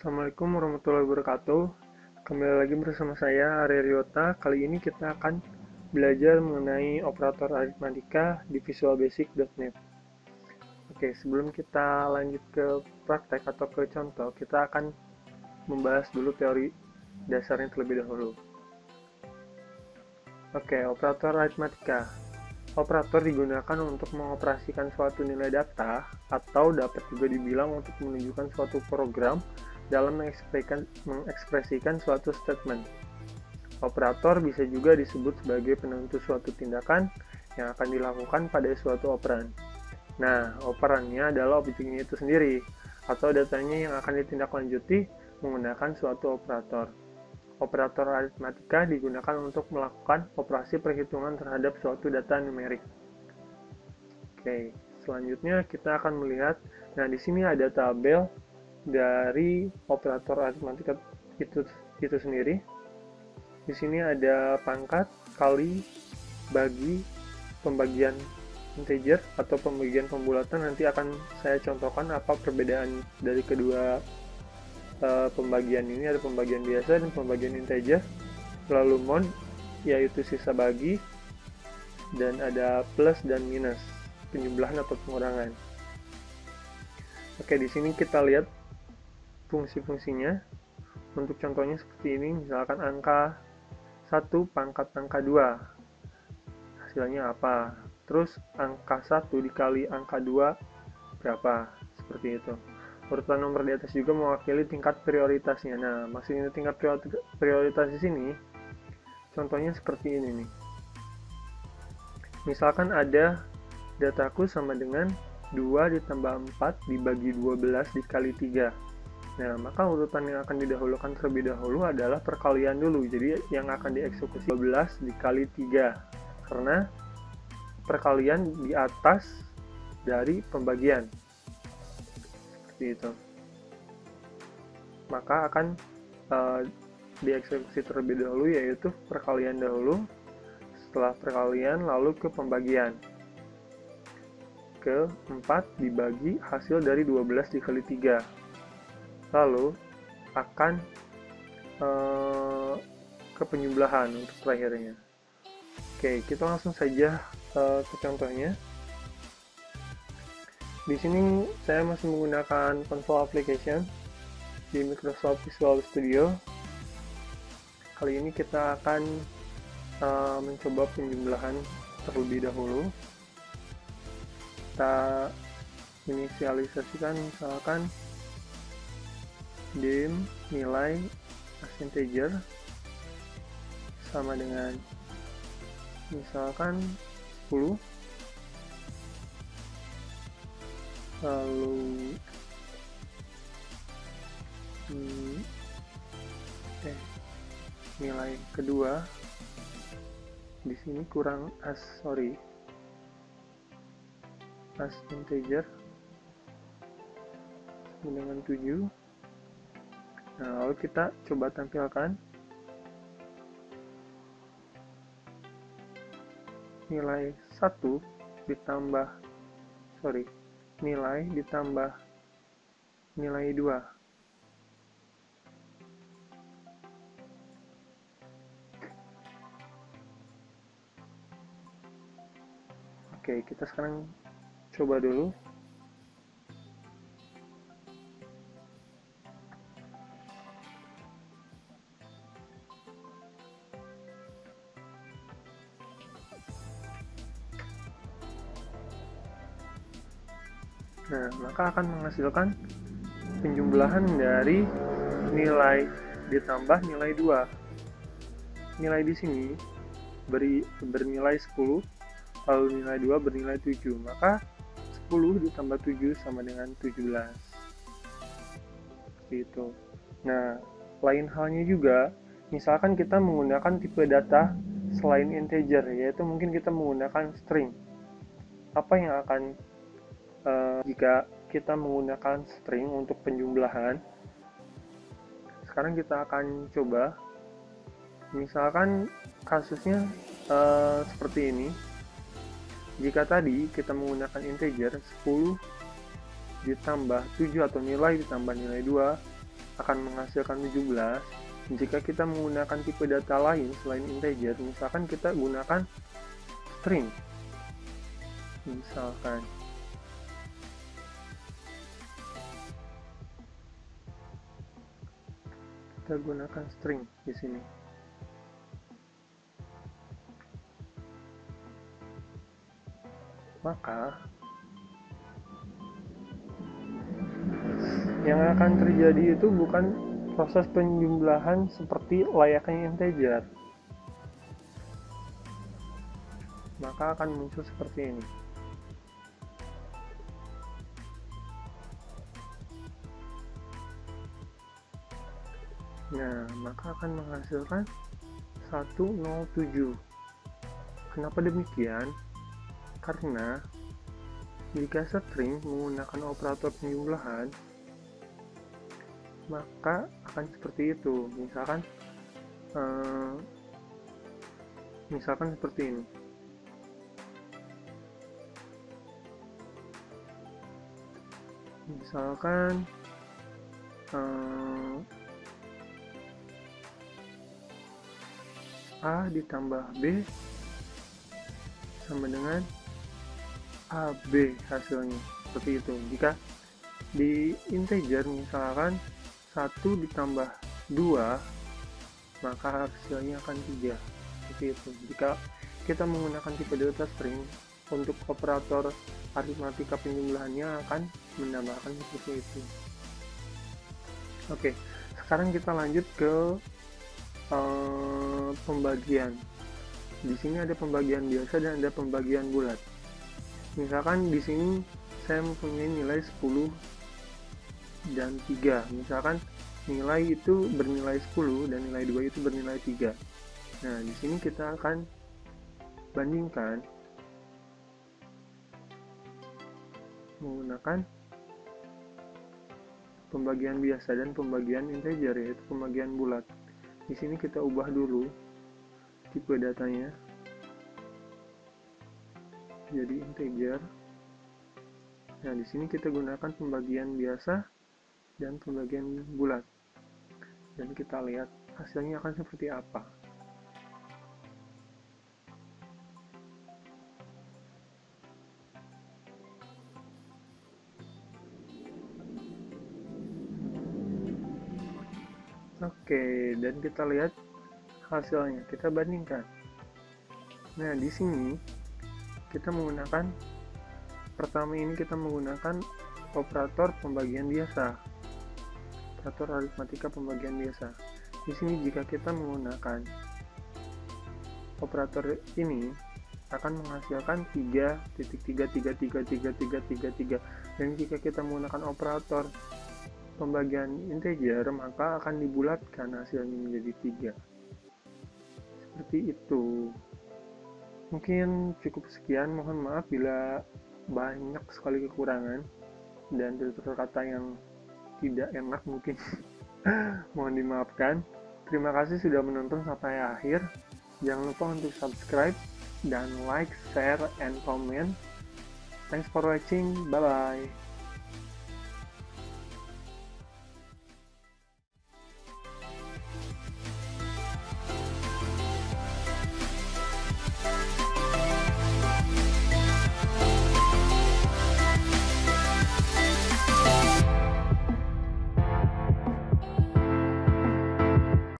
Assalamualaikum warahmatullahi wabarakatuh. Kembali lagi bersama saya, Arya Ryota. Kali ini kita akan belajar mengenai operator aritmatika di visualbasic.net. Oke, sebelum kita lanjut ke praktek atau ke contoh, kita akan membahas dulu teori dasarnya terlebih dahulu. Oke, operator aritmatika. Operator digunakan untuk mengoperasikan suatu nilai data atau dapat juga dibilang untuk menunjukkan suatu program dalam mengekspresikan suatu statement. Operator bisa juga disebut sebagai penentu suatu tindakan yang akan dilakukan pada suatu operan. Nah, operannya adalah objeknya itu sendiri, atau datanya yang akan ditindaklanjuti menggunakan suatu operator. Operator aritmatika digunakan untuk melakukan operasi perhitungan terhadap suatu data numerik. Oke, selanjutnya kita akan melihat, nah di sini ada tabel dari operator aritmatika itu sendiri. Di sini ada pangkat, kali, bagi, pembagian integer atau pembagian pembulatan. Nanti akan saya contohkan apa perbedaan dari kedua pembagian ini. Ada pembagian biasa dan pembagian integer. Lalu mod, yaitu sisa bagi, dan ada plus dan minus, penjumlahan atau pengurangan. Oke, di sini kita lihat fungsi-fungsinya. Untuk contohnya seperti ini, misalkan angka 1 pangkat angka 2, hasilnya apa? Terus angka 1 dikali angka 2 berapa? Seperti itu. Urutan nomor di atas juga mewakili tingkat prioritasnya. Nah, maksudnya tingkat prioritas di sini, contohnya seperti ini nih. Misalkan ada dataku sama dengan 2 ditambah 4 dibagi 12 dikali 3. Nah, maka urutan yang akan didahulukan terlebih dahulu adalah perkalian dulu. Jadi, yang akan dieksekusi 12 dikali 3. Karena perkalian di atas dari pembagian. Seperti itu. Maka akan dieksekusi terlebih dahulu, yaitu perkalian dahulu. Setelah perkalian, lalu ke pembagian. Ke 4 dibagi hasil dari 12 dikali 3. Lalu akan ke penjumlahan untuk terakhirnya. Oke, kita langsung saja ke contohnya. Di sini saya masih menggunakan console application di Microsoft Visual Studio. Kali ini kita akan mencoba penjumlahan terlebih dahulu. Kita inisialisasikan misalkan dim nilai as integer sama dengan misalkan 10, lalu nilai kedua di sini kurang as integer dengan 7. Nah, lalu kita coba tampilkan nilai 1 ditambah nilai ditambah nilai 2. Oke, kita sekarang coba dulu. Nah, maka akan menghasilkan penjumlahan dari nilai ditambah nilai 2. Nilai di sini bernilai 10, lalu nilai 2 bernilai 7. Maka 10 ditambah 7 sama dengan 17. Gitu. Nah, lain halnya juga, misalkan kita menggunakan tipe data selain integer, yaitu mungkin kita menggunakan string. Apa yang akan jika kita menggunakan string untuk penjumlahan? Sekarang kita akan coba, misalkan kasusnya seperti ini. Jika tadi kita menggunakan integer 10 ditambah 7 atau nilai ditambah nilai 2, akan menghasilkan 17 jika kita menggunakan tipe data lain selain integer. Misalkan kita gunakan string, misalkan kita gunakan string di sini. Maka yang akan terjadi itu bukan proses penjumlahan seperti layaknya integer, maka akan muncul seperti ini. Nah, maka akan menghasilkan 107. Kenapa demikian? Karena jika string menggunakan operator penjumlahan, maka akan seperti itu. Misalkan seperti ini. Misalkan A ditambah B sama dengan AB hasilnya, seperti itu. Jika di integer misalkan 1 ditambah 2, maka hasilnya akan 3, seperti itu. Jika kita menggunakan tipe data string, untuk operator aritmatika penjumlahannya akan menambahkan seperti itu. Oke, sekarang kita lanjut ke pembagian. Di sini ada pembagian biasa dan ada pembagian bulat. Misalkan di sini saya mempunyai nilai 10 dan 3. Misalkan nilai itu bernilai 10 dan nilai 2 itu bernilai 3. Nah, di sini kita akan bandingkan menggunakan pembagian biasa dan pembagian integer, yaitu pembagian bulat. Di sini kita ubah dulu tipe datanya jadi integer. Nah, di sini kita gunakan pembagian biasa dan pembagian bulat. Dan kita lihat hasilnya akan seperti apa. Oke, dan kita lihat hasilnya, kita bandingkan. Nah, di sini kita menggunakan, pertama ini kita menggunakan operator pembagian biasa, operator aritmatika pembagian biasa. Di sini jika kita menggunakan operator ini akan menghasilkan 3.3333333, dan jika kita menggunakan operator pembagian integer, maka akan dibulatkan hasilnya menjadi 3. Seperti itu. Mungkin cukup sekian, mohon maaf bila banyak sekali kekurangan dan tutur kata yang tidak enak mungkin. Mohon dimaafkan. Terima kasih sudah menonton sampai akhir. Jangan lupa untuk subscribe dan like, share, and comment. Thanks for watching. Bye bye.